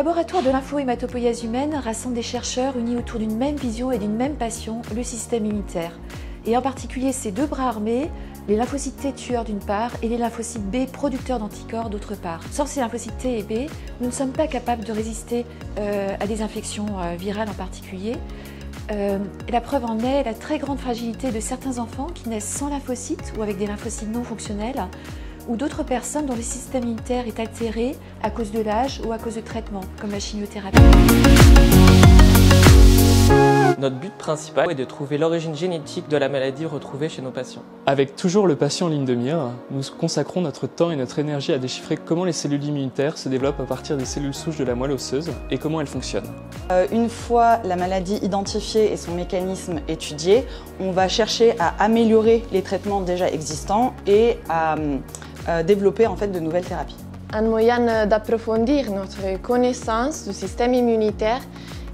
laboratoire de lymphohématopoïèse humaine rassemble des chercheurs unis autour d'une même vision et d'une même passion, le système immunitaire. Et en particulier ses deux bras armés, les lymphocytes T tueurs d'une part et les lymphocytes B producteurs d'anticorps d'autre part. Sans ces lymphocytes T et B, nous ne sommes pas capables de résister à des infections virales en particulier. La preuve en est la très grande fragilité de certains enfants qui naissent sans lymphocytes ou avec des lymphocytes non fonctionnels, ou d'autres personnes dont le système immunitaire est altéré à cause de l'âge ou à cause de traitements, comme la chimiothérapie. Notre but principal est de trouver l'origine génétique de la maladie retrouvée chez nos patients. Avec toujours le patient en ligne de mire, nous consacrons notre temps et notre énergie à déchiffrer comment les cellules immunitaires se développent à partir des cellules souches de la moelle osseuse et comment elles fonctionnent. Une fois la maladie identifiée et son mécanisme étudié, on va chercher à améliorer les traitements déjà existants et à développer en fait de nouvelles thérapies. Un moyen d'approfondir notre connaissance du système immunitaire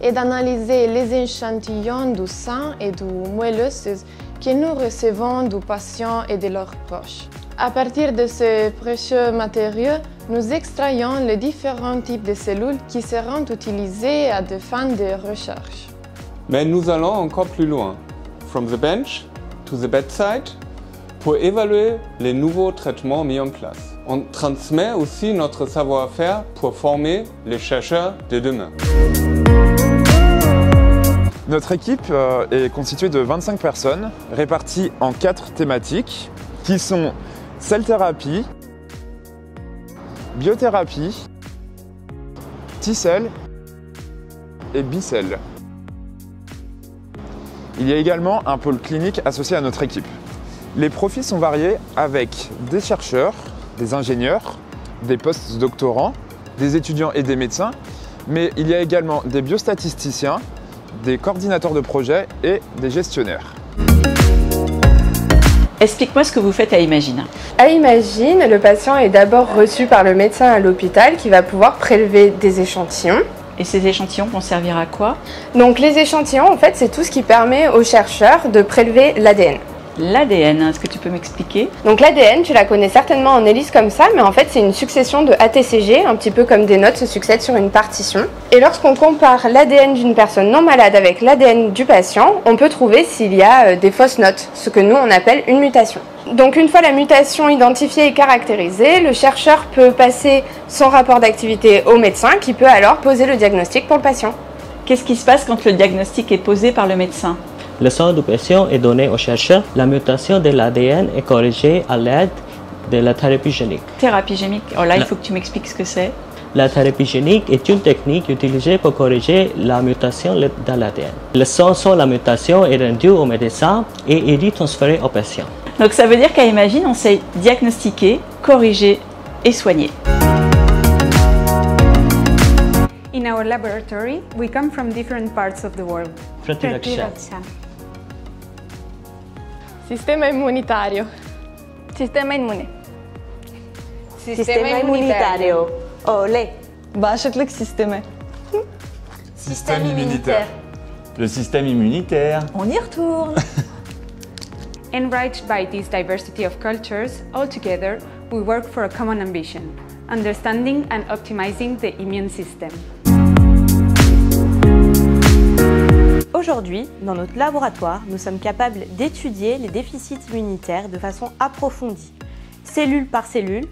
et d'analyser les échantillons du sang et du moelle osseuse que nous recevons du patient et de leurs proches. À partir de ces précieux matériaux, nous extrayons les différents types de cellules qui seront utilisées à des fins de recherche. Mais nous allons encore plus loin, from the bench to the bedside, pour évaluer les nouveaux traitements mis en place. On transmet aussi notre savoir-faire pour former les chercheurs de demain. Notre équipe est constituée de 25 personnes réparties en 4 thématiques qui sont cell thérapie, biothérapie, T-cell et B-cell. Il y a également un pôle clinique associé à notre équipe. Les profils sont variés avec des chercheurs, des ingénieurs, des post-doctorants, des étudiants et des médecins, mais il y a également des biostatisticiens, des coordinateurs de projet et des gestionnaires. Explique-moi ce que vous faites à Imagine. À Imagine, le patient est d'abord reçu par le médecin à l'hôpital qui va pouvoir prélever des échantillons. Et ces échantillons vont servir à quoi? Donc les échantillons, en fait, c'est tout ce qui permet aux chercheurs de prélever l'ADN. L'ADN, est-ce que tu peux m'expliquer? Donc l'ADN, tu la connais certainement en hélice comme ça, mais en fait c'est une succession de ATCG, un petit peu comme des notes se succèdent sur une partition. Et lorsqu'on compare l'ADN d'une personne non malade avec l'ADN du patient, on peut trouver s'il y a des fausses notes, ce que nous on appelle une mutation. Donc une fois la mutation identifiée et caractérisée, le chercheur peut passer son rapport d'activité au médecin qui peut alors poser le diagnostic pour le patient. Qu'est-ce qui se passe quand le diagnostic est posé par le médecin? Le sang du patient est donné au chercheur. La mutation de l'ADN est corrigée à l'aide de la thérapie génique. Thérapie génique, oh là il faut que tu m'expliques ce que c'est. La thérapie génique est une technique utilisée pour corriger la mutation de l'ADN. Le sang sans la mutation est rendu au médecin et est retransféré au patient. Donc ça veut dire qu'à Imagine, on sait diagnostiquer, corriger et soigner. In our laboratory, we come from different parts of the world. Sistema immunitario. Sistema immune. Sistema immunitario. Olé. Bağışıklık sistemi. Système immunitaire. Le système immunitaire. On y retourne. Enriched by this diversity of cultures, all together, we work for a common ambition, understanding and optimizing the immune system. Aujourd'hui, dans notre laboratoire, nous sommes capables d'étudier les déficits immunitaires de façon approfondie, cellule par cellule,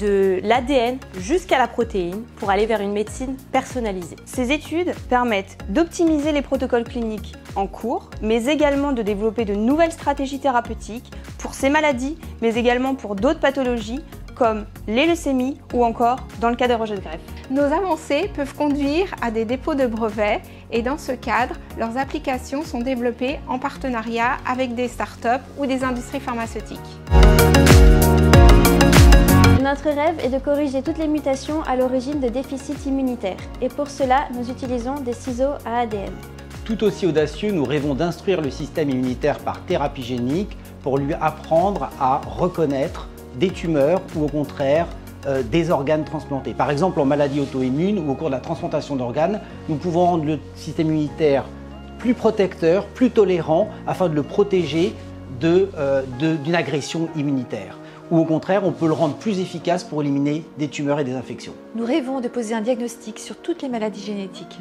de l'ADN jusqu'à la protéine, pour aller vers une médecine personnalisée. Ces études permettent d'optimiser les protocoles cliniques en cours, mais également de développer de nouvelles stratégies thérapeutiques pour ces maladies, mais également pour d'autres pathologies comme les leucémies ou encore dans le cas des rejets de greffe. Nos avancées peuvent conduire à des dépôts de brevets et dans ce cadre, leurs applications sont développées en partenariat avec des startups ou des industries pharmaceutiques. Notre rêve est de corriger toutes les mutations à l'origine de déficits immunitaires et pour cela, nous utilisons des ciseaux à ADN. Tout aussi audacieux, nous rêvons d'instruire le système immunitaire par thérapie génique pour lui apprendre à reconnaître des tumeurs ou au contraire des organes transplantés. Par exemple en maladie auto-immune ou au cours de la transplantation d'organes, nous pouvons rendre le système immunitaire plus protecteur, plus tolérant afin de le protéger d'une agression immunitaire. ou au contraire, on peut le rendre plus efficace pour éliminer des tumeurs et des infections. Nous rêvons de poser un diagnostic sur toutes les maladies génétiques.